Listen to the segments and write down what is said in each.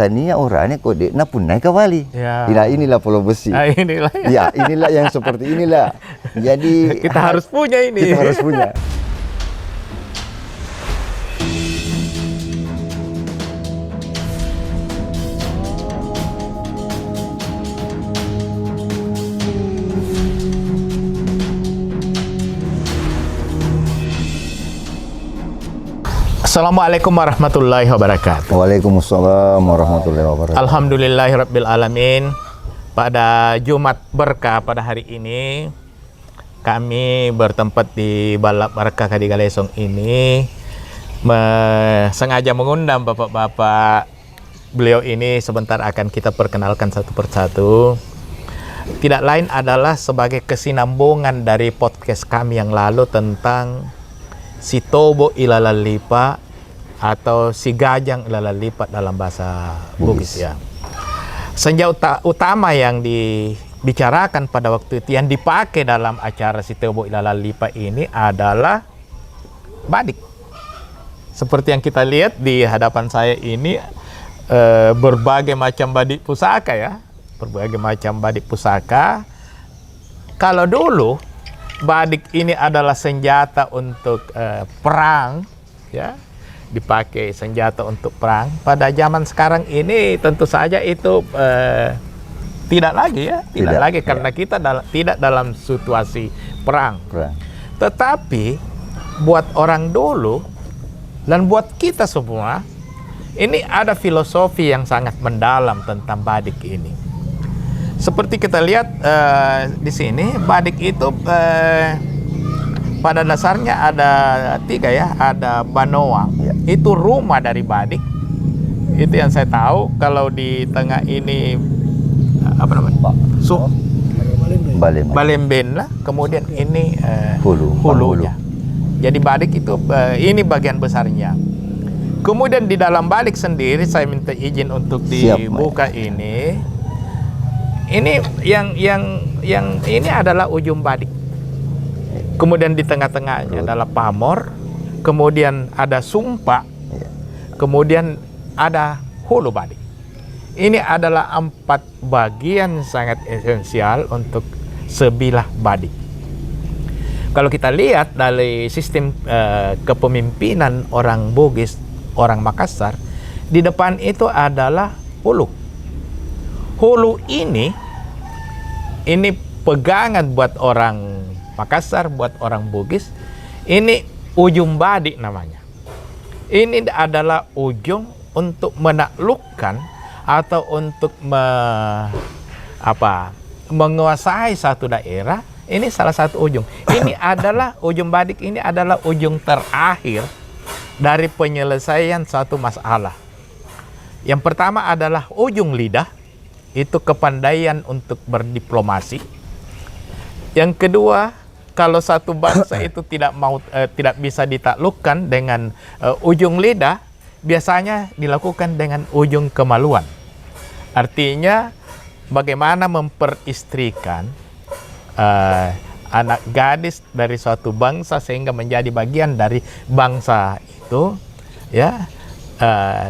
tania orangnya kok na pun naik kembali. Ya. Inilah Pulau Besi. Inilah. Ya, inilah yang seperti inilah. Jadi kita harus punya ini. Kita harus punya. Assalamualaikum warahmatullahi wabarakatuh. Waalaikumsalam warahmatullahi wabarakatuh. Alhamdulillahirabbil alamin. Pada Jumat berkah pada hari ini kami bertempat di Balap Berkah Kadigalesong ini sengaja mengundang bapak-bapak. Beliau ini sebentar akan kita perkenalkan satu persatu. Tidak lain adalah sebagai kesinambungan dari podcast kami yang lalu tentang si Tobo Ilalalipa atau si Gajang Ilalalipa dalam bahasa Bugis ya. Senjata utama yang dibicarakan pada waktu itu yang dipakai dalam acara si Tobo Ilalalipa ini adalah badik. Seperti yang kita lihat di hadapan saya ini berbagai macam badik pusaka ya. Berbagai macam badik pusaka. Kalau dulu badik ini adalah senjata untuk perang, ya, dipakai senjata untuk perang. Pada zaman sekarang ini tentu saja itu tidak lagi ya, tidak lagi karena kita tidak dalam situasi perang. Tetapi buat orang dulu dan buat kita semua, ini ada filosofi yang sangat mendalam tentang badik ini. Seperti kita lihat di sini, badik itu pada dasarnya ada tiga ya, ada banoa, itu rumah dari badik. Itu yang saya tahu. Kalau di tengah ini apa namanya? Balemben lah. Kemudian ini hulunya. Jadi badik itu ini bagian besarnya. Kemudian di dalam badik sendiri saya minta izin untuk dibuka ini. Ini yang ini adalah ujung badik. Kemudian di tengah-tengahnya adalah pamor, kemudian ada sumpa, kemudian ada hulu badik. Ini adalah 4 bagian sangat esensial untuk sebilah badik. Kalau kita lihat dari sistem kepemimpinan orang Bugis, orang Makassar, di depan itu adalah hulu. Hulu ini pegangan buat orang Makassar, buat orang Bugis. Ini ujung badik namanya. Ini adalah ujung untuk menaklukkan atau untuk menguasai satu daerah. Ini salah satu ujung. Ini adalah ujung badik, ini adalah ujung terakhir dari penyelesaian satu masalah. Yang pertama adalah ujung lidah. Itu kepandaian untuk berdiplomasi. Yang kedua, kalau satu bangsa itu tidak bisa ditaklukkan dengan ujung lidah, biasanya dilakukan dengan ujung kemaluan. Artinya bagaimana memperistrikan anak gadis dari suatu bangsa sehingga menjadi bagian dari bangsa itu, ya.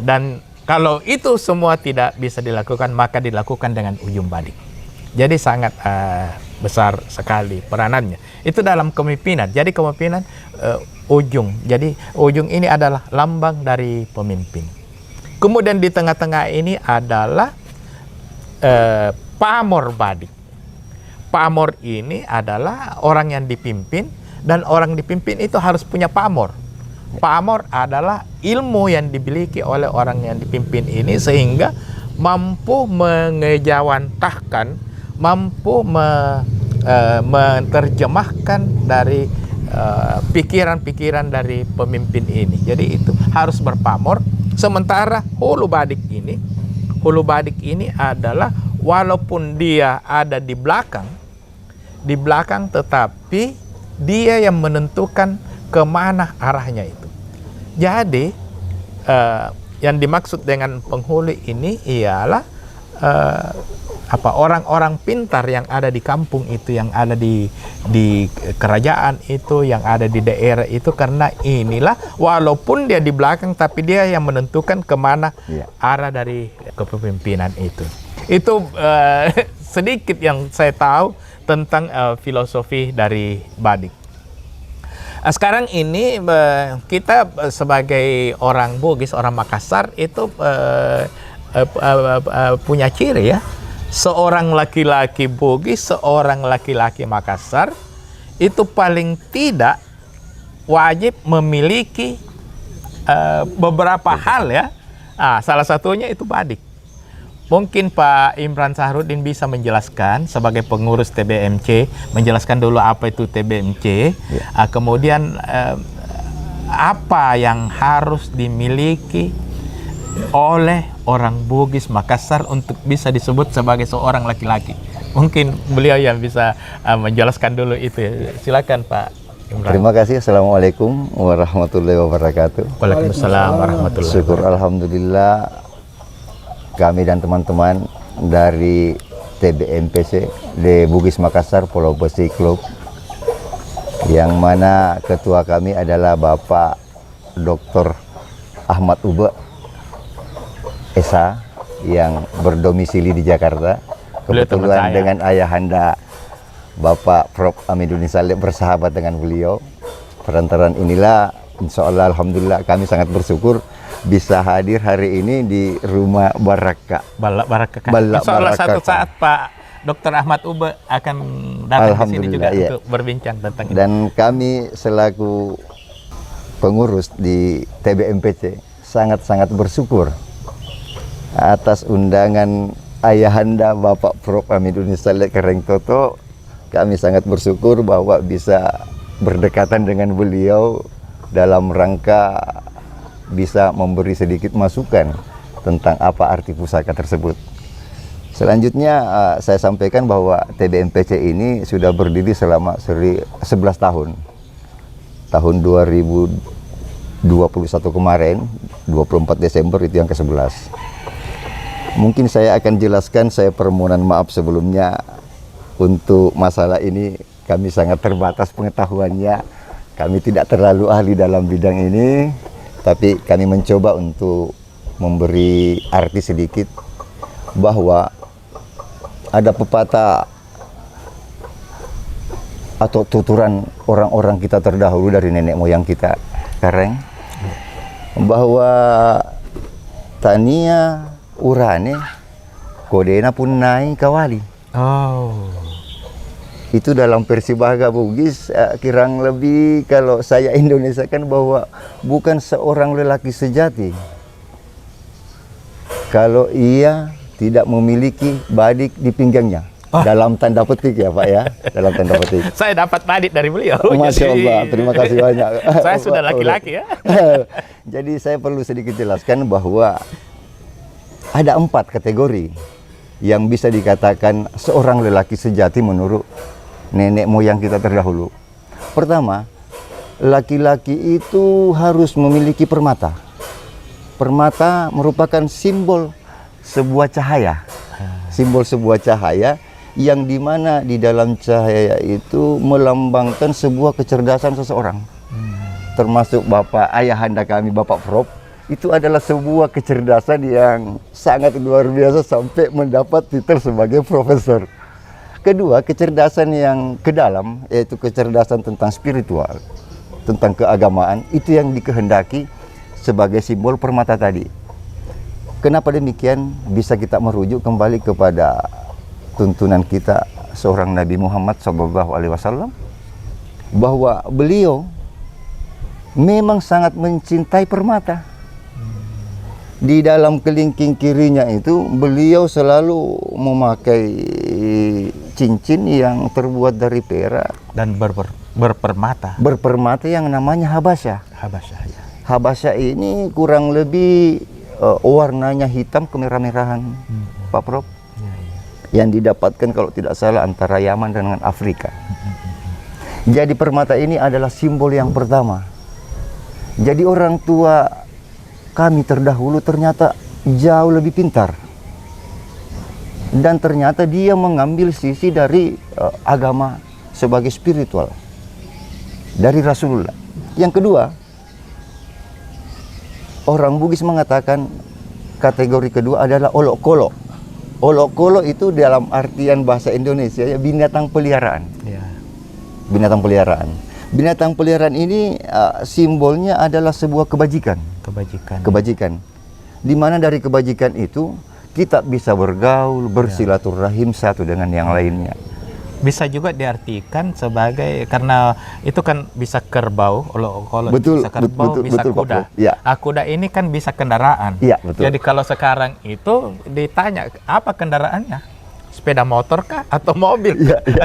Dan kalau itu semua tidak bisa dilakukan, maka dilakukan dengan ujung badik. Jadi sangat besar sekali peranannya. Itu dalam kepemimpinan. Jadi kepemimpinan ujung. Jadi ujung ini adalah lambang dari pemimpin. Kemudian di tengah-tengah ini adalah pamor badik. Pamor ini adalah orang yang dipimpin, dan orang dipimpin itu harus punya pamor. Pamor adalah ilmu yang dimiliki oleh orang yang dipimpin ini sehingga mampu mengejawantahkan, mampu menerjemahkan dari pikiran-pikiran dari pemimpin ini. Jadi itu harus berpamor. Sementara hulu badik ini adalah walaupun dia ada di belakang tetapi dia yang menentukan kemana arahnya itu. Jadi yang dimaksud dengan penghulu ini ialah orang-orang pintar yang ada di kampung itu, yang ada di kerajaan itu, yang ada di daerah itu, karena inilah walaupun dia di belakang tapi dia yang menentukan kemana arah dari kepemimpinan itu. Itu sedikit yang saya tahu tentang filosofi dari Badik. Sekarang ini kita sebagai orang Bugis, orang Makassar itu punya ciri ya. Seorang laki-laki Bugis, seorang laki-laki Makassar itu paling tidak wajib memiliki beberapa hal ya. Salah satunya itu Badik. Mungkin Pak Imran Sahrudin bisa menjelaskan sebagai pengurus TBMC, menjelaskan dulu apa itu TBMC, kemudian apa yang harus dimiliki oleh orang Bugis Makassar untuk bisa disebut sebagai seorang laki-laki. Mungkin beliau yang bisa menjelaskan dulu itu. Silakan Pak Imran. Terima kasih. Assalamualaikum warahmatullahi wabarakatuh. Waalaikumsalam warahmatullahi wabarakatuh. Syukur alhamdulillah kami dan teman-teman dari TBMPC di Bugis Makassar Pulau Besi Club, yang mana ketua kami adalah Bapak Dr. Ahmad Ube Esa yang berdomisili di Jakarta. Kebetulan dengan ayahanda Bapak Prof. Amiduddin Saleh bersahabat dengan beliau. Perantaran inilah insya Allah alhamdulillah kami sangat bersyukur bisa hadir hari ini di rumah Baraka. Baraka. Insya Allah satu saat Pak Dr. Ahmad Ube akan datang ke sini juga untuk berbincang tentang ini. Dan kami selaku pengurus di TBMPC sangat-sangat bersyukur atas undangan ayahanda Bapak Prof. Amiduddin Saleh Kereng Toto. Kami sangat bersyukur bahwa bisa berdekatan dengan beliau dalam rangka bisa memberi sedikit masukan tentang apa arti pusaka tersebut. Selanjutnya saya sampaikan bahwa TBMPC ini sudah berdiri selama 11 tahun. Tahun 2021 kemarin, 24 Desember itu yang ke-11. Mungkin saya akan jelaskan, saya permohonan maaf sebelumnya untuk masalah ini kami sangat terbatas pengetahuannya. Kami tidak terlalu ahli dalam bidang ini, tapi kami mencoba untuk memberi arti sedikit bahwa ada pepatah atau tuturan orang-orang kita terdahulu dari nenek moyang kita Kereng, bahwa tania urane kodena pun naik kawali. Itu dalam versi bahasa Bugis, kurang lebih kalau saya Indonesia kan bahwa bukan seorang lelaki sejati kalau ia tidak memiliki badik di pinggangnya. Dalam tanda petik ya Pak ya, dalam tanda petik. Saya dapat badik dari beliau. Masya Allah, terima kasih banyak. Saya sudah laki-laki ya. Jadi saya perlu sedikit jelaskan bahwa ada 4 kategori yang bisa dikatakan seorang lelaki sejati menurut nenek moyang kita terdahulu. Pertama, laki-laki itu harus memiliki permata. Permata merupakan simbol sebuah cahaya. Simbol sebuah cahaya yang dimana di dalam cahaya itu melambangkan sebuah kecerdasan seseorang. Termasuk Bapak ayahanda kami, Bapak Prof, itu adalah sebuah kecerdasan yang sangat luar biasa sampai mendapat titel sebagai profesor. Kedua, kecerdasan yang ke dalam, yaitu kecerdasan tentang spiritual, tentang keagamaan, itu yang dikehendaki sebagai simbol permata tadi. Kenapa demikian? Bisa kita merujuk kembali kepada tuntunan kita seorang Nabi Muhammad SAW, bahwa beliau memang sangat mencintai permata. Di dalam kelingking kirinya itu beliau selalu memakai cincin yang terbuat dari perak dan berpermata. Berpermata yang namanya Habasyah. Habasyah ya. Habasyah ini kurang lebih warnanya hitam kemerah-merahan, Pak Prof. Yang didapatkan kalau tidak salah antara Yaman dengan Afrika. Jadi permata ini adalah simbol yang pertama. Jadi orang tua kami terdahulu ternyata jauh lebih pintar. Dan ternyata dia mengambil sisi dari agama sebagai spiritual dari Rasulullah. Yang kedua, orang Bugis mengatakan kategori kedua adalah olok-kolok. Olok-kolok itu dalam artian bahasa Indonesia ya binatang peliharaan. Ya. Binatang peliharaan. Binatang peliharaan ini simbolnya adalah sebuah kebajikan. Kebajikan. Di mana dari kebajikan itu kita bisa bergaul, bersilaturahim satu dengan yang lainnya. Bisa juga diartikan sebagai, karena itu kan bisa kerbau, kalau Betul, bisa kerbau, betul, bisa betul, kuda. Pak Bro. Ya. Kuda ini kan bisa kendaraan. Iya, betul. Jadi kalau sekarang itu ditanya apa kendaraannya? Sepeda motor kah atau mobil? Iya, iya.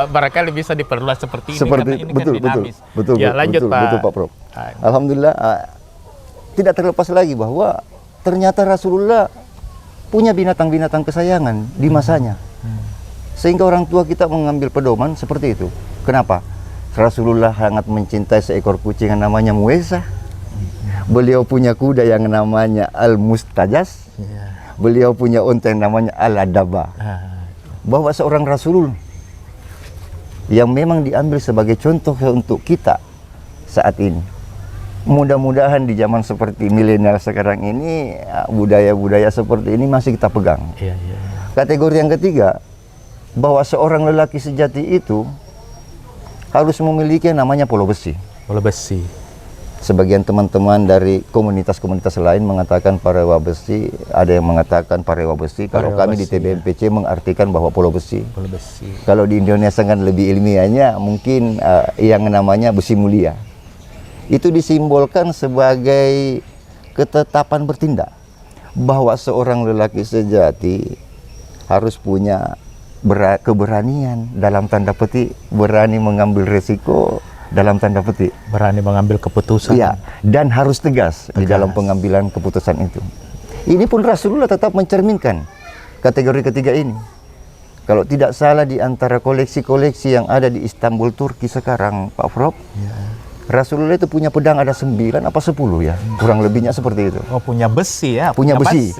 Barangkali bisa diperluas seperti ini karena ini betul, kan dinamis. betul, Ya, lanjut betul, Pak. betul, Pak Prof. Alhamdulillah tidak terlepas lagi bahwa ternyata Rasulullah punya binatang-binatang kesayangan di masanya. Sehingga orang tua kita mengambil pedoman seperti itu. Kenapa? Rasulullah sangat mencintai seekor kucing yang namanya Muesa. Beliau punya kuda yang namanya Al-Mustajas. Beliau punya unta yang namanya Al-Adaba. Bahwa seorang Rasul yang memang diambil sebagai contoh untuk kita saat ini. Mudah-mudahan di zaman seperti milenial sekarang ini, budaya-budaya seperti ini masih kita pegang. Kategori yang ketiga, bahwa seorang lelaki sejati itu harus memiliki yang namanya polo besi. Polo besi. Sebagian teman-teman dari komunitas-komunitas lain mengatakan parewa besi, ada yang mengatakan parewa besi. Kalau kami di TBMPC mengartikan bahwa polo besi. Polo besi. Kalau di Indonesia kan lebih ilmiahnya mungkin yang namanya besi mulia. Itu disimbolkan sebagai ketetapan bertindak, bahwa seorang lelaki sejati harus punya keberanian, dalam tanda petik berani mengambil resiko, dalam tanda petik berani mengambil keputusan. Iya, dan harus tegas di dalam pengambilan keputusan itu. Ini pun Rasulullah tetap mencerminkan kategori ketiga ini. Kalau tidak salah di antara koleksi-koleksi yang ada di Istanbul, Turki sekarang, Pak Prof, Rasulullah itu punya pedang ada 9 apa 10 ya, kurang lebihnya seperti itu. Oh, punya besi ya? Punya besi.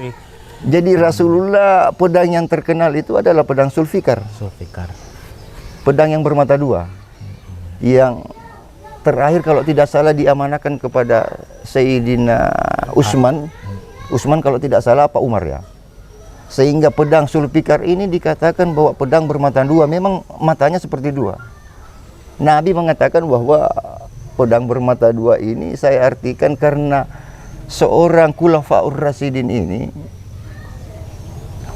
Jadi Rasulullah pedang yang terkenal itu adalah pedang Zulfikar. Pedang yang bermata dua. Yang terakhir kalau tidak salah diamanahkan kepada Sayyidina Utsman. Utsman kalau tidak salah apa Umar ya. Sehingga pedang Zulfikar ini dikatakan bahwa pedang bermata dua, memang matanya seperti dua. Nabi mengatakan bahwa pedang bermata dua ini saya artikan karena seorang Khulafaur Rasyidin ini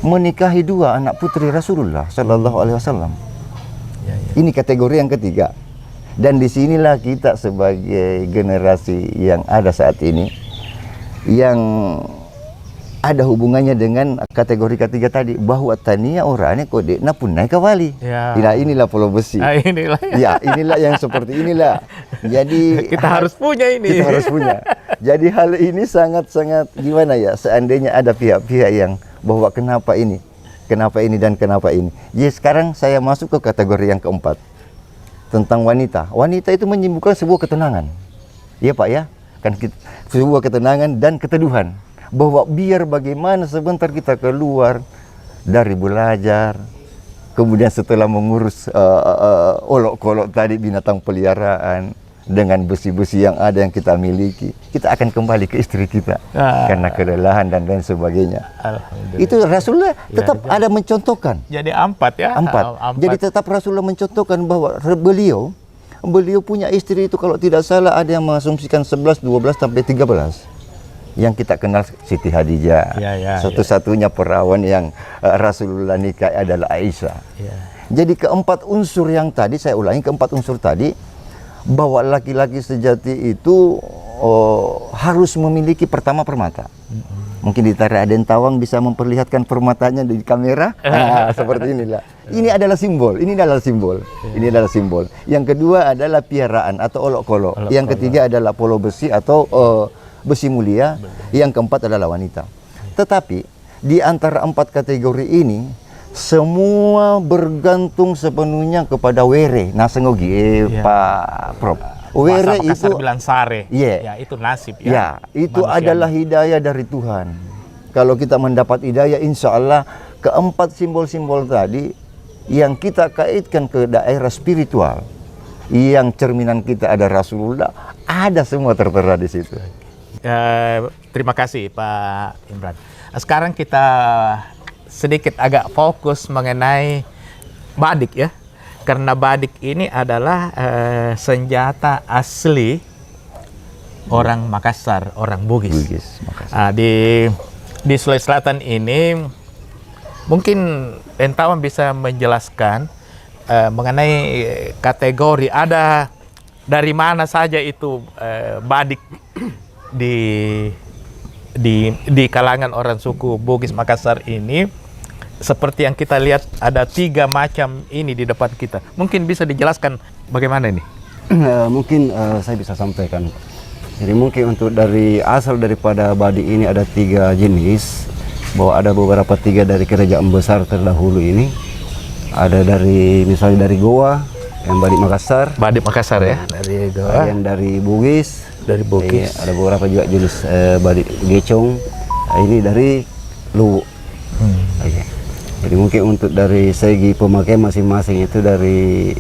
menikahi dua anak putri Rasulullah Sallallahu Alaihi Wasallam. Ini kategori yang ketiga. Dan disinilah kita sebagai generasi yang ada saat ini, yang ada hubungannya dengan kategori ketiga tadi, bahwa tania orangnya kode na punai kawali. Inilah polo besi. Inilah yang seperti inilah. Jadi kita harus punya ini. Kita harus punya. Jadi hal ini sangat-sangat gimana ya? Seandainya ada pihak-pihak yang bahwa kenapa ini dan kenapa ini. Jadi sekarang saya masuk ke kategori yang keempat, tentang wanita. Wanita itu menyimbolkan sebuah ketenangan. Iya Pak ya, kan sebuah ketenangan dan keteduhan. Bahwa biar bagaimana sebentar kita keluar dari belajar, kemudian setelah mengurus olok-olok tadi binatang peliharaan, dengan besi-besi yang ada yang kita miliki, kita akan kembali ke istri kita karena kelelahan dan lain sebagainya. Itu Rasulullah tetap ada mencontohkan. Jadi empat ya. Empat. Jadi tetap Rasulullah mencontohkan bahwa beliau punya istri itu kalau tidak salah ada yang mengasumsikan 11, 12 sampai 13. Yang kita kenal Siti Khadijah. Satu-satunya perawan yang Rasulullah nikahi adalah Aisyah. Jadi keempat unsur yang tadi, saya ulangi, keempat unsur tadi, bahwa laki-laki sejati itu harus memiliki pertama permata. Mungkin di Raden Tawang bisa memperlihatkan permatanya di kamera. Seperti inilah. Ini adalah simbol. Ini adalah simbol. Yang kedua adalah piaraan atau olok-olok. Yang ketiga adalah polo besi atau besi mulia. Yang keempat adalah wanita. Tetapi di antara empat kategori ini, semua bergantung sepenuhnya kepada were nasengogi Pak Prof. Were itu bilang sare. Ya, itu nasib ya. Ya, itu adalah hidayah dari Tuhan. Kalau kita mendapat hidayah, insya Allah keempat simbol-simbol tadi yang kita kaitkan ke daerah spiritual, yang cerminan kita ada Rasulullah, ada semua tertera di situ. Terima kasih Pak Imran. Sekarang kita sedikit agak fokus mengenai badik ya, karena badik ini adalah senjata asli orang Makassar, orang Bugis. Makassar. Di Sulawesi Selatan ini mungkin Entawan bisa menjelaskan mengenai kategori, ada dari mana saja itu badik di kalangan orang suku Bugis Makassar ini. Seperti yang kita lihat ada 3 macam ini di depan kita. Mungkin bisa dijelaskan bagaimana ini? Mungkin saya bisa sampaikan. Jadi mungkin untuk asal daripada badik ini ada 3 jenis. Bahwa ada beberapa 3 dari kerajaan besar terdahulu ini. Ada misalnya dari Goa, yang badik Makassar. Badik Makassar ya, dari Goa. Yang dari Bugis. Dari Bugis. Ada beberapa juga jenis badik Gecong. Ini dari Luwu. Jadi mungkin untuk dari segi pemakaian masing-masing itu dari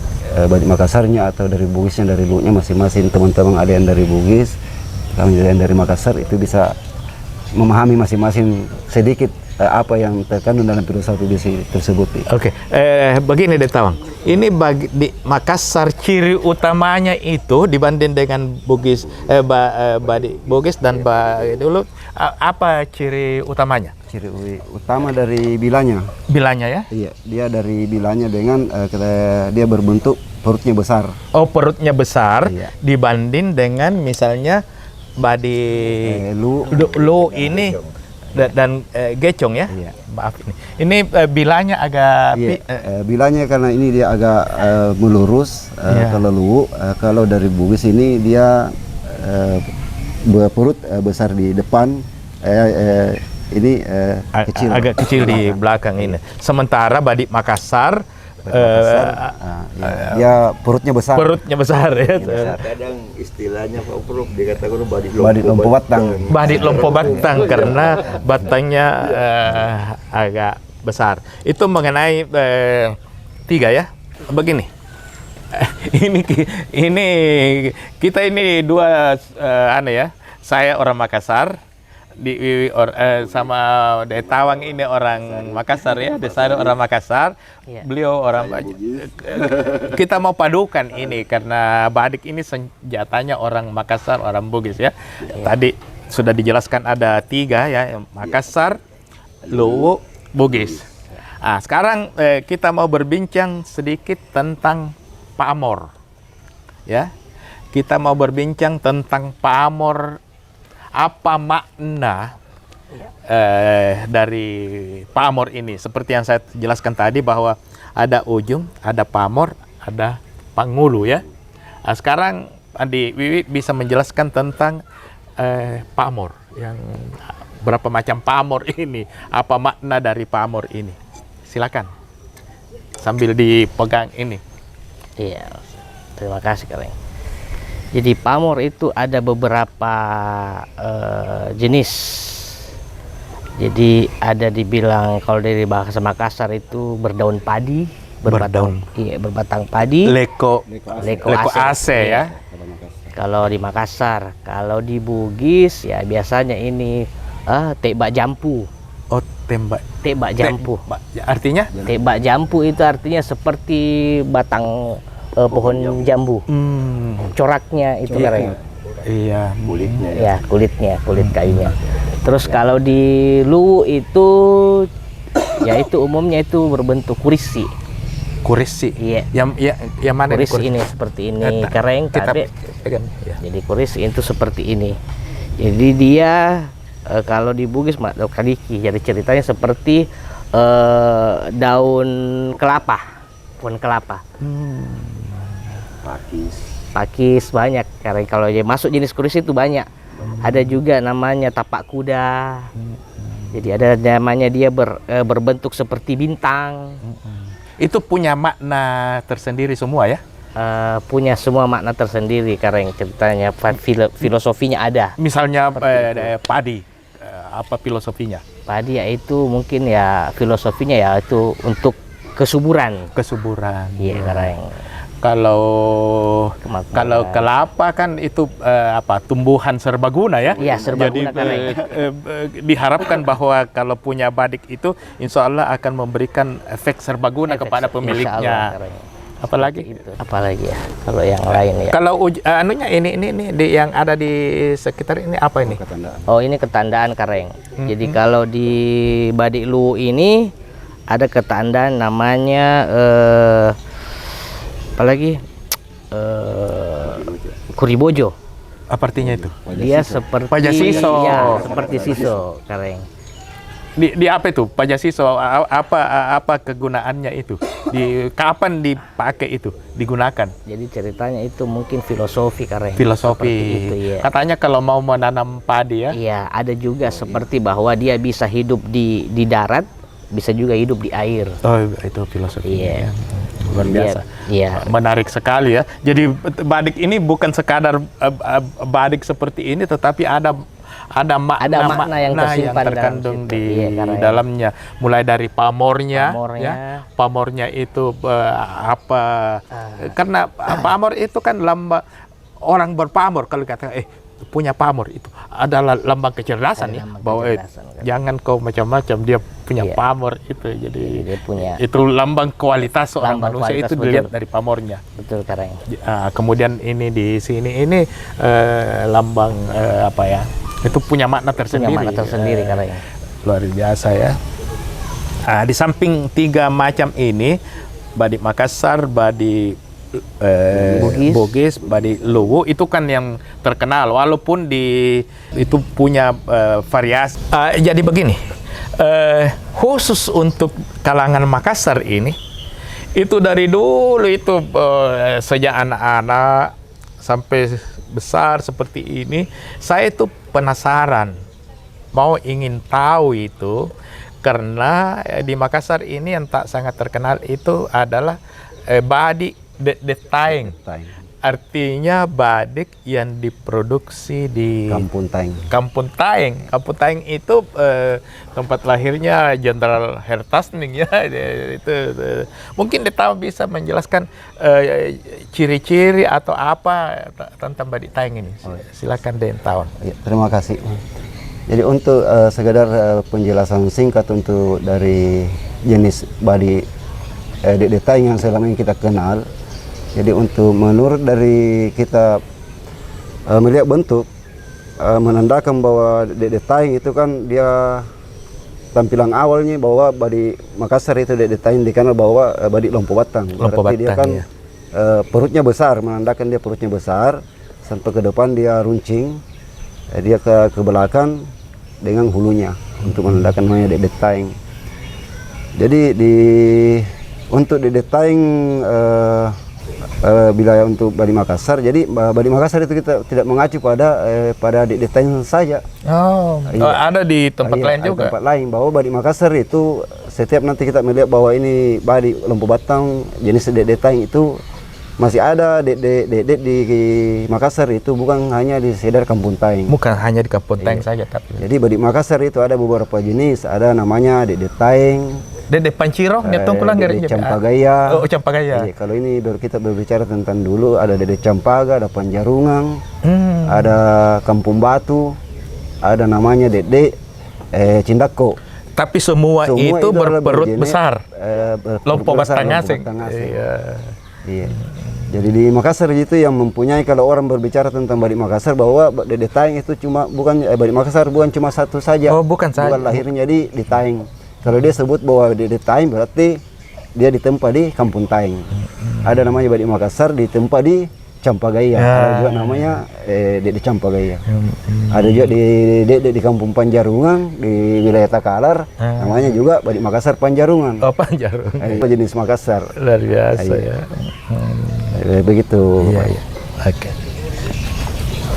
badik Makassarnya atau dari Bugisnya, dari Luwunya masing-masing, teman-teman ada yang dari Bugis, kami ada yang dari Makassar, itu bisa memahami masing-masing sedikit apa yang terkandung dalam filosofi tersebut. Oke, begini deh Tawang. Ini di Makassar ciri utamanya itu dibanding dengan Bugis, badik Bugis dan dulu apa ciri utamanya? Ciri utama dari bilanya. Bilanya ya? Iya, dia dari bilanya dengan dia berbentuk perutnya besar. Oh, perutnya besar Iya. dibanding dengan misalnya badik lu ini dan Gecong ya? Iya. Maaf ini. Ini bilanya agak Bilanya karena ini dia agak melurus. Iya. Kalau Luwu, kalau dari Bugis ini dia berperut besar di depan. Ini kecil. agak kecil di belakang ini. Sementara badik Makassar, dia perutnya besar. perutnya besar ya. Kadang istilahnya Pak Prof dikatakan Badik lompo batang. Badik lompo batang karena batangnya agak besar. Itu mengenai 3 ya. Begini. ini kita ini 2 aneh ya. Saya orang Makassar. Sama Tawang ini orang Makassar ya, saya orang Makassar, beliau orang kita mau padukan ini karena badik ini senjatanya orang Makassar, orang Bugis ya. Tadi sudah dijelaskan ada 3 ya, Makassar, Luwu, Bugis. Sekarang kita mau berbincang sedikit tentang pamor ya. Kita mau berbincang tentang pamor. Apa makna dari pamor ini? Seperti yang saya jelaskan tadi bahwa ada ujung, ada pamor, ada pangulu ya. Sekarang Andi Wiwi bisa menjelaskan tentang pamor, yang berapa macam pamor ini, apa makna dari pamor ini? Silakan sambil dipegang ini. Iya, terima kasih Kang. Jadi pamor itu ada beberapa jenis. Jadi ada dibilang kalau dari bahasa Makassar itu berdaun padi, berbatang padi. Leko AC ya. Kalau di Makassar, kalau di Bugis ya biasanya ini tebak jampu. Oh, tebak jampu. Artinya? Tebak jampu itu artinya seperti batang pohon jambu. Coraknya itu karena iya, kulitnya ya, kulit kayunya. Terus kalau di Luwu itu ya itu umumnya itu berbentuk kurisi. Iya. Yang mana kurisi ini seperti ini, kereng tadi. Jadi kurisi itu seperti ini. Jadi dia kalau di Bugis kadiki, jadi ceritanya seperti daun kelapa, pohon kelapa. Pakis banyak, karena kalau masuk jenis kurisi itu banyak. Ada juga namanya tapak kuda. Jadi ada namanya dia berbentuk seperti bintang. Itu punya makna tersendiri semua ya? Punya semua makna tersendiri, karena ceritanya filosofinya ada. Misalnya padi, apa filosofinya? Padi yaitu mungkin ya filosofinya ya itu untuk kesuburan. Kesuburan. Iya, Kareng. Kalau Kemakmuran. kelapa kan itu apa, tumbuhan serbaguna ya. Iya, Jadi serbaguna, Kareng. diharapkan bahwa kalau punya badik itu insya Allah akan memberikan efek serbaguna kepada Insya pemiliknya. Allah, Kareng. Apalagi? Itu. Apalagi ya kalau yang lain ya. Kalau anunya ini yang ada di sekitar ini apa ini? Oh, ini ketandaan, Kareng. Jadi kalau di Badik Luwu ini ada ketandaan namanya apalagi Kuribojo. Apa artinya itu? Dia seperti Pajasiso. Ya, seperti siso, Kareng. Di apa itu? Pajasiso apa kegunaannya itu? Kapan dipakai itu? Digunakan? Jadi ceritanya itu mungkin filosofi, Kareng. Filosofi. Seperti itu, ya. Katanya kalau mau menanam padi ya. Iya, ada juga seperti bahwa dia bisa hidup di darat, bisa juga hidup di air. Oh, itu filosofi. Iya. Luar biasa. Iya. Menarik sekali ya. Jadi badik ini bukan sekadar badik seperti ini, tetapi ada makna yang tersimpan terkandung dalam situ. di Iya, karena dalamnya. Mulai dari pamornya. Ya. Pamornya itu karena pamor itu kan lambang orang berpamor. Kalau kata punya pamor itu adalah lambang kecerdasan ya, bahwa jangan kau macam-macam, dia punya pamor itu. Jadi dia punya itu lambang kualitas seorang lambang manusia, kualitas, itu dilihat dari pamornya. Betul, Kareng. Kemudian ini di sini ini lambang apa ya, itu punya makna tersendiri. Punya makna tersendiri, Kareng. Luar biasa ya. Di samping 3 macam ini, Badik Makassar, Badik Bugis, Badik Luwu itu kan yang terkenal, walaupun itu punya variasi. Jadi begini, khusus untuk kalangan Makassar ini, itu dari dulu itu sejak anak-anak sampai besar seperti ini, saya itu penasaran, mau ingin tahu itu, karena di Makassar ini yang tak sangat terkenal itu adalah badik Taeng. Artinya badik yang diproduksi di Kampung Taeng. Kampung Taeng. Kampung Taeng itu tempat lahirnya Jenderal Hertasning ya. Itu mungkin Deta bisa menjelaskan ciri-ciri atau apa tentang badik Taeng ini. Silakan Deta. Ya, terima kasih. Jadi untuk sekedar penjelasan singkat untuk dari jenis badik Taeng yang selama ini kita kenal. Jadi untuk menurut dari kita melihat bentuk, menandakan bahwa Taeng itu kan dia tampilan awalnya bahwa badik Makassar itu Taeng dikenal bahwa badik Lompo Batang. Berarti dia kan perutnya besar, menandakan dia perutnya besar, sampai ke depan dia runcing, dia ke belakang dengan hulunya untuk menandakan namanya Taeng. Jadi untuk Taeng wilayah untuk Badik Makassar, jadi Badik Makassar itu kita tidak mengacu pada Taeng saja. Ada di tempat lain juga. Tempat lain, bahwa Badik Makassar itu setiap nanti kita melihat bahwa ini badik Lompo Batang jenis Taeng itu masih ada di Makassar, itu bukan hanya di sekedar Kampung Taeng. Bukan hanya di Kampung Taeng saja, tapi. Jadi Badik Makassar itu ada beberapa jenis, ada namanya Taeng. Dede Panciro, dia tungkulan dari Campagaya. Oh, Campagaya. Jadi, kalau ini kita berbicara tentang dulu, ada Dede Campaga, ada Panjarungang, ada Kampung Batu, ada namanya Dede Cindako. Tapi semua itu berperut besar. Lompo Batang asing. Iya. Jadi di Makassar itu yang mempunyai, kalau orang berbicara tentang Badik Makassar, bahwa Dede Taeng itu Badik Makassar bukan cuma satu saja. Oh, bukan saja. Bukan lahirnya di Taeng. Kalau dia sebut bahwa Dede Taeng, berarti dia ditempa di Kampung Taeng. Ada namanya Badik Makassar ditempa di Campagaya. Ada juga namanya Dede Campagaya. Ada juga di Kampung Panjarungang di wilayah Takalar, namanya juga Badik Makassar Panjarungan. Oh, Panjarungan. Itu jenis Makassar. Luar biasa ya. Begitu. Iya. Oke.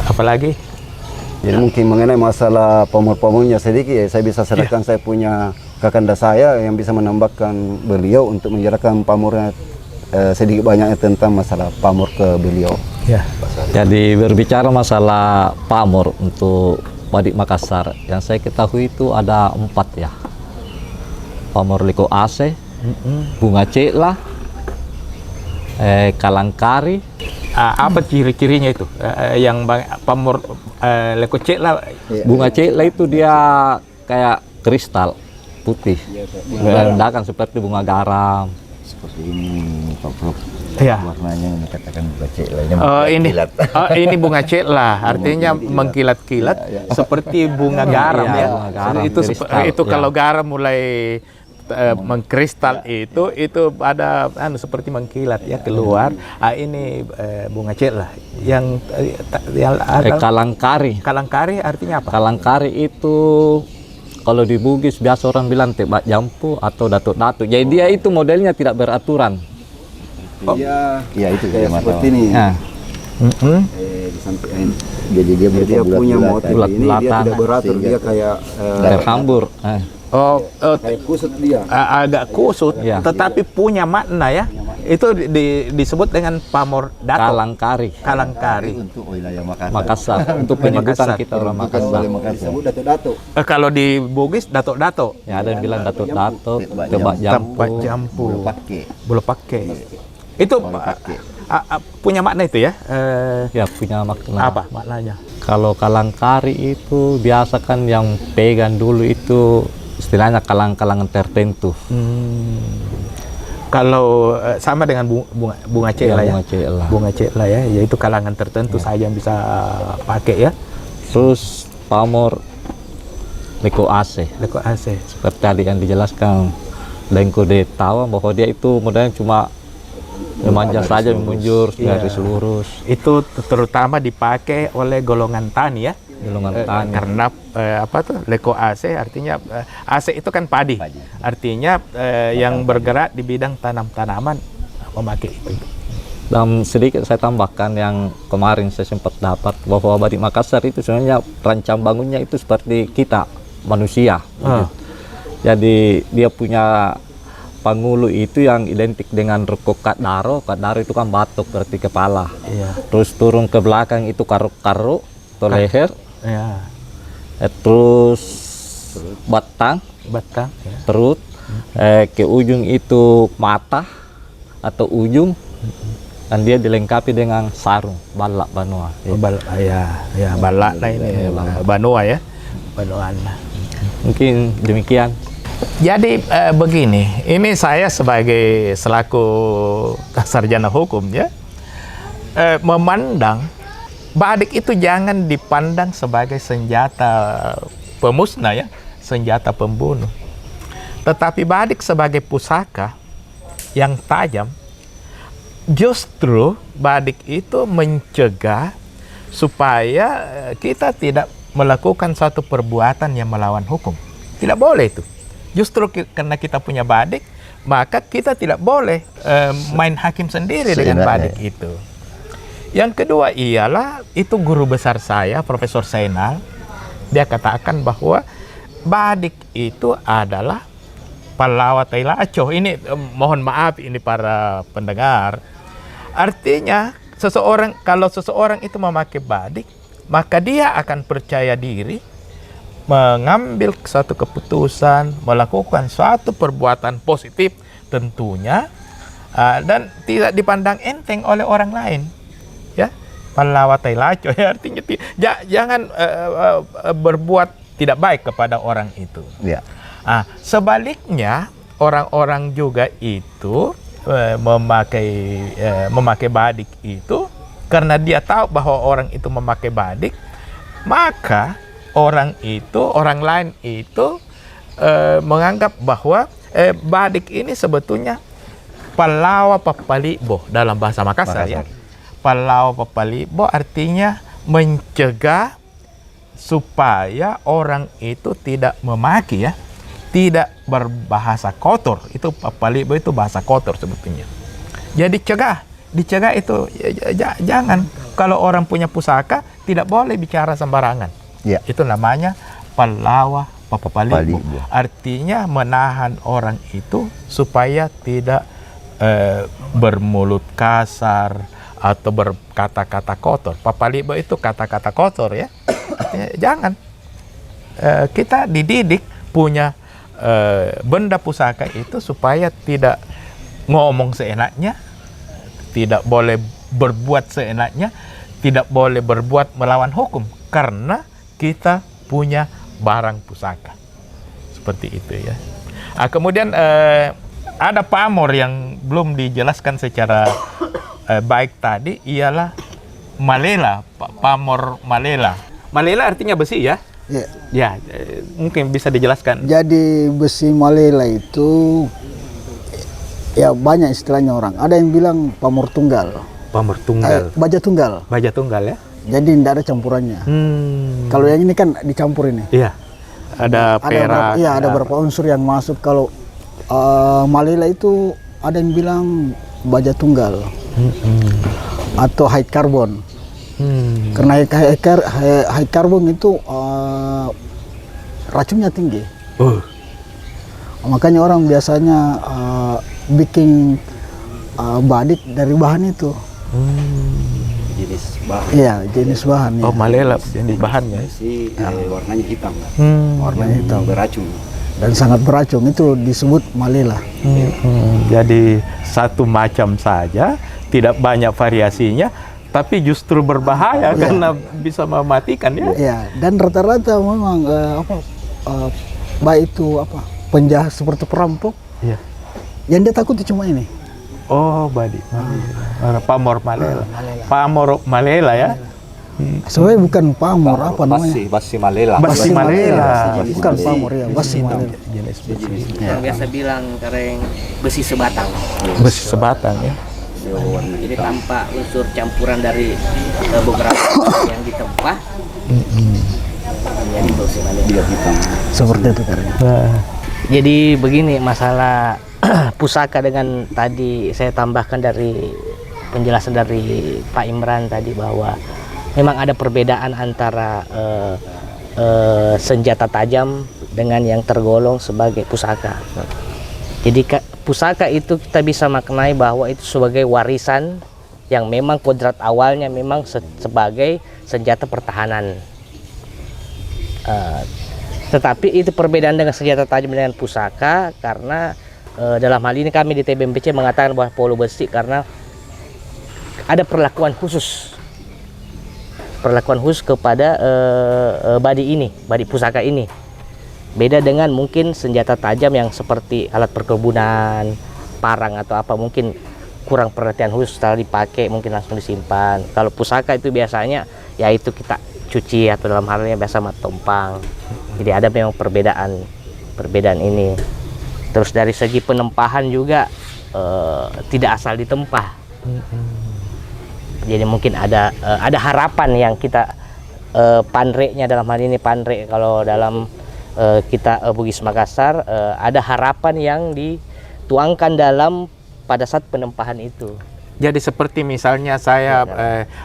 Apalagi? Jadi mungkin mengenai masalah pamor-pamornya sedikit, ya, saya bisa serahkan saya punya kakanda saya yang bisa menambahkan beliau untuk menjelaskan pamornya sedikit banyaknya tentang masalah pamor ke beliau. Ya. Jadi berbicara masalah pamor untuk Badik Makassar. Yang saya ketahui itu ada 4 ya. Pamor Liko Ase, bunga cekla, kalangkari. Apa ciri-cirinya itu? Yang pamor Liko Cekla. Bunga cekla itu dia kayak kristal putih, merendakan seperti bunga garam. Seperti ini Pak Prof. Iya. Warnanya ini katakan bunga cekla. Ini bunga cekla, artinya mengkilat-kilat seperti bunga garam Iya, ya. bunga garam, Itu kristal, itu ya. kalau garam mulai mengkristal itu ada seperti mengkilat ya keluar. Ini bunga cekla yang Kalangkari. kalangkari artinya apa? Kalangkari itu kalau di Bugis biasa orang bilang tebak jampu atau datuk-datuk. Jadi dia itu modelnya tidak beraturan. Iya, Iya itu kayak saya seperti tahu. ini. Nah, Di samping Jadi dia dia punya motif bulat-bulatan. ini dia tidak beratur, dia kayak terhambur. kayak kusut dia. Agak kusut, Ya. tetapi punya makna ya. Itu disebut dengan pamor datuk. Kalangkari. Kalangkari. Untuk wilayah Makassar. Makassar. Untuk penyebutan Makassar. kita orang Bukan Makassar. wilayah Makassar. Disebut datuk-datuk. Kalau di Bugis datuk-datuk. Ya ada yang bilang datuk-datuk, Tebak tebak jampu. Tempat jampu. Bulu pakai. Bulu pakai. Itu Bulu pakai. punya makna itu ya? Ya punya makna. Apa maknanya? Kalau kalangkari itu biasa kan yang pegang dulu itu istilahnya kalang-kalangan tertentu. Kalau sama dengan bunga cekla ya? Bunga cekla. Bunga cekla ya, yaitu kalangan tertentu saja yang bisa pakai ya. Terus pamor Liko Ase. Leko AC. Seperti tadi yang dijelaskan Lengko de Tawa bahwa dia itu modelnya cuma memanja saja, mengunjur garis lurus, Itu terutama dipakai oleh golongan tani ya. golongan tani. Karena apa tuh Leko AC artinya AC itu kan padi. Artinya yang bergerak di bidang tanam-tanaman memakai itu. Dan sedikit saya tambahkan yang kemarin saya sempat dapat bahwa Badik Makassar itu sebenarnya rancang bangunnya itu seperti kita manusia. Jadi dia punya pangulu itu yang identik dengan rukuk kadaro. Kadaro itu kan batok berarti kepala. Iya. Terus turun ke belakang itu karuk-karuk atau leher. Ya, Terus batang, batang ya. perut, ke ujung itu mata atau ujung, dan dia dilengkapi dengan sarung, balak banua. Ya, balak lah ini, banua ya. Banuan. Mungkin demikian. Jadi begini, ini saya sebagai selaku sarjana hukum ya, memandang badik itu jangan dipandang sebagai senjata pemusnah ya, senjata pembunuh. Tetapi badik sebagai pusaka yang tajam. Justru badik itu mencegah supaya kita tidak melakukan satu perbuatan yang melawan hukum. Tidak boleh itu. Justru karena kita punya badik, maka kita tidak boleh main hakim sendiri dengan badik itu. Yang kedua ialah, itu guru besar saya, Profesor Zainal, dia katakan bahwa badik itu adalah Pallawa Tailaco. Ini mohon maaf ini para pendengar. Artinya kalau seseorang itu memakai badik, maka dia akan percaya diri mengambil suatu keputusan, melakukan suatu perbuatan positif tentunya, dan tidak dipandang enteng oleh orang lain. Ya, Pallawa Tailaco ya, artinya jangan berbuat tidak baik kepada orang itu. Ya. Sebaliknya orang-orang juga itu memakai badik itu karena dia tahu bahwa orang itu memakai badik, maka orang lain itu menganggap bahwa badik ini sebetulnya Pallawa Papalibo dalam bahasa Makassar ya. Pallawa Papalibo artinya mencegah supaya orang itu tidak memaki ya, tidak berbahasa kotor. Itu Papalibo itu bahasa kotor sebetulnya. Jadi dicegah itu jangan. Kalau orang punya pusaka tidak boleh bicara sembarangan. Ya. Itu namanya Pallawa Papalibo. Papalibo. Artinya menahan orang itu supaya tidak bermulut kasar atau berkata-kata kotor. Papalibo itu kata-kata kotor ya. Artinya jangan. kita dididik punya benda pusaka itu supaya tidak ngomong seenaknya, tidak boleh berbuat seenaknya, tidak boleh berbuat melawan hukum karena kita punya barang pusaka. Seperti itu ya. Kemudian ada pamor yang belum dijelaskan secara baik tadi, ialah malela, pamor malela. Malela artinya besi ya? Ya. Ya, mungkin bisa dijelaskan. Jadi besi malela itu ya banyak istilahnya orang. Ada yang bilang pamor tunggal, Pamor tunggal, baja tunggal. baja tunggal ya? Jadi tidak ada campurannya. Kalau yang ini kan dicampur ini. Iya. Ada perak. Iya, ada beberapa unsur yang masuk. Kalau malela itu ada yang bilang baja tunggal atau high carbon. Karena high carbon itu racunnya tinggi. Makanya orang biasanya bikin badik dari bahan itu. Jenis bahan. Iya, jenis bahan. Oh, Ya. malela jenis bahannya. Si warnanya hitam. Warnanya hitam Beracun. dan sangat beracun, itu disebut malela. Jadi satu macam saja, tidak banyak variasinya, tapi justru berbahaya karena bisa mematikan ya. Ya, dan rata-rata memang baik itu penjahat seperti perampok, Iya. yang dia takuti cuma ini. Oh, badi. Pamor malela. Pamor malela ya. Sebenarnya bukan pamor, apa namanya? Basi malela. Basi malela. Bukan pamor ya, basi malela. Jenis besi. Yang biasa bilang kareng besi sebatang. Besi sebatang ya. Jadi tanpa unsur campuran dari beberapa yang ditempah, menjadi besi malela. Seperti itu kan. Jadi begini masalah pusaka dengan tadi saya tambahkan dari penjelasan dari Pak Imran tadi bahwa memang ada perbedaan antara senjata tajam dengan yang tergolong sebagai pusaka. Jadi pusaka itu kita bisa maknai bahwa itu sebagai warisan yang memang kodrat awalnya memang sebagai senjata pertahanan. Tetapi itu perbedaan dengan senjata tajam dengan pusaka karena dalam hal ini kami di TBMPC mengatakan bahwa polo besi karena ada perlakuan khusus kepada badi pusaka ini. Beda dengan mungkin senjata tajam yang seperti alat perkebunan, parang atau apa, mungkin kurang perhatian khusus setelah dipakai mungkin langsung disimpan. Kalau pusaka itu biasanya ya itu kita cuci atau dalam halnya biasa tompang. Jadi ada memang perbedaan ini. Terus dari segi penempahan juga tidak asal ditempah. Jadi mungkin ada harapan yang kita panreknya dalam hal ini panrek kalau dalam kita Bugis Makassar ada harapan yang dituangkan dalam pada saat penempahan itu. Jadi seperti misalnya saya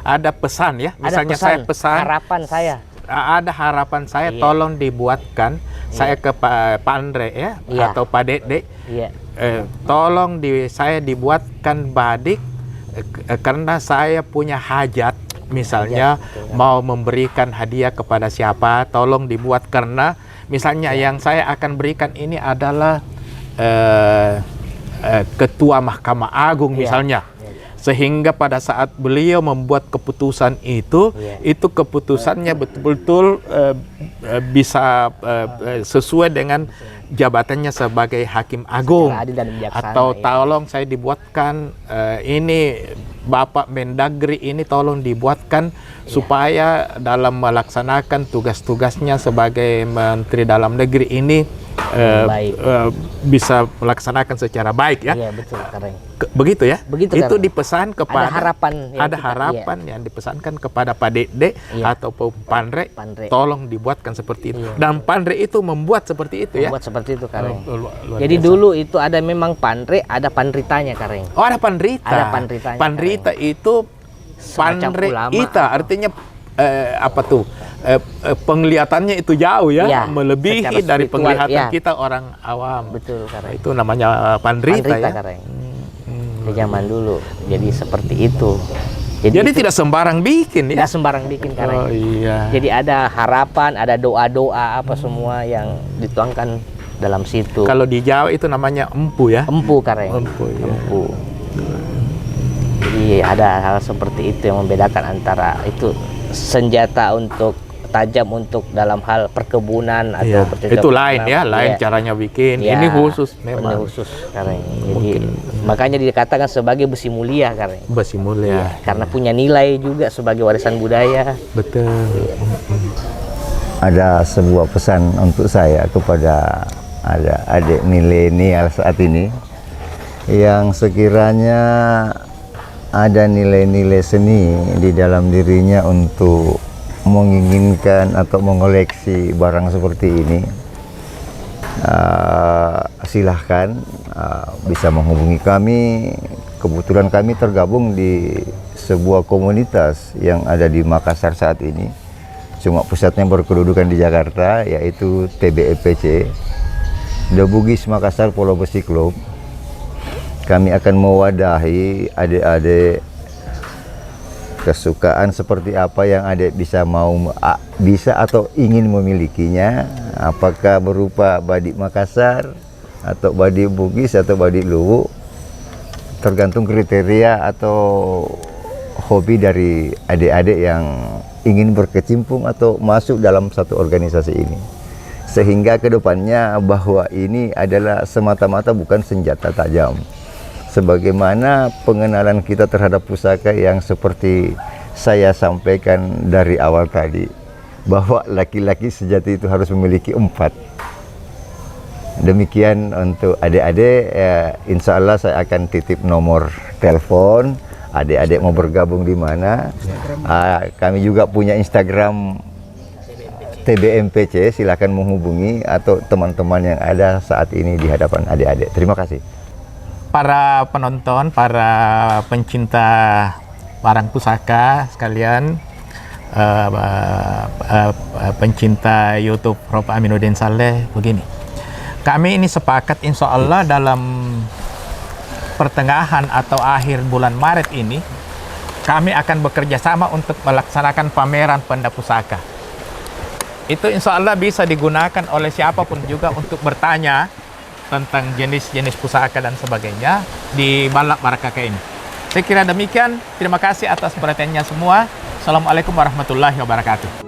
ada pesan ya, misalnya saya pesan harapan saya. Ada harapan saya tolong dibuatkan saya ke Pak Andre ya atau Pak Dede. Tolong saya dibuatkan badik karena saya punya hajat misalnya mau memberikan hadiah kepada siapa, tolong dibuat karena misalnya yang saya akan berikan ini adalah Ketua Mahkamah Agung misalnya. Sehingga pada saat beliau membuat keputusan itu keputusannya betul-betul bisa sesuai dengan jabatannya sebagai Hakim Agung. Atau tolong saya dibuatkan ini Bapak Mendagri ini tolong dibuatkan supaya dalam melaksanakan tugas-tugasnya sebagai Menteri Dalam Negeri ini bisa melaksanakan secara baik ya. Iya betul, Kareng. Begitu ya. Begitu, itu Kareng. dipesan kepada ada harapan yang dipesankan kepada Pak Dede atau Pandre, tolong dibuatkan seperti itu. Dan Pandre itu membuat seperti itu ya. Membuat seperti itu, Kareng. Jadi dulu itu ada memang Pandre, ada Pandritanya, Kareng. Oh, ada Pandrita. Ada Pandritanya. Pandrita itu Pandre Ita artinya apa tuh? Penglihatannya itu jauh ya, melebihi dari penglihatan kita orang awam. Betul, Kareng. Itu namanya Pandrita ya. Kareng. Di zaman dulu. Jadi seperti itu. Jadi tidak sembarang bikin ya? Tidak sembarang bikin kareng. Oh iya. Jadi ada harapan, ada doa-doa apa semua yang dituangkan dalam situ. Kalau di Jawa itu namanya empu ya? Empu kareng. Empu, ya. Empu. Jadi ada hal seperti itu yang membedakan antara itu senjata untuk tajam untuk dalam hal perkebunan atau Iya. bercocok Itu lain ya, tanam. lain Iya. caranya bikin. Iya. Ini khusus Ini memang. khusus kareng. Jadi makanya dikatakan sebagai besi mulia kareng. Besi mulia. Karena punya nilai juga sebagai warisan budaya. Betul. Ada sebuah pesan untuk saya kepada adik milenial saat ini yang sekiranya ada nilai-nilai seni di dalam dirinya untuk menginginkan atau mengoleksi barang seperti ini, silahkan bisa menghubungi kami. Kebetulan kami tergabung di sebuah komunitas yang ada di Makassar saat ini, cuma pusatnya berkedudukan di Jakarta, yaitu TBMPC, The Bugis Makassar Polo Besi Club. Kami akan mewadahi adik-adik kesukaan seperti apa yang adik bisa atau ingin memilikinya, apakah berupa badik Makassar atau badik Bugis atau badik Luwu, tergantung kriteria atau hobi dari adik-adik yang ingin berkecimpung atau masuk dalam satu organisasi ini, sehingga kedepannya bahwa ini adalah semata-mata bukan senjata tajam. Sebagaimana pengenalan kita terhadap pusaka yang seperti saya sampaikan dari awal tadi, bahwa laki-laki sejati itu harus memiliki 4. Demikian untuk adik-adik, insya Allah saya akan titip nomor telepon. Adik-adik mau bergabung di mana? Kami juga punya Instagram TBMPC, silakan menghubungi, atau teman-teman yang ada saat ini di hadapan adik-adik. Terima kasih. Para penonton, para pencinta barang pusaka sekalian, pencinta YouTube Prof. Aminuddin Saleh, begini. Kami ini sepakat insya Allah dalam pertengahan atau akhir bulan Maret ini, kami akan bekerja sama untuk melaksanakan pameran benda pusaka. Itu insya Allah bisa digunakan oleh siapapun juga untuk bertanya tentang jenis-jenis pusaka dan sebagainya di Balak Barakaka ini. Saya kira demikian. Terima kasih atas perhatiannya semua. Assalamualaikum warahmatullahi wabarakatuh.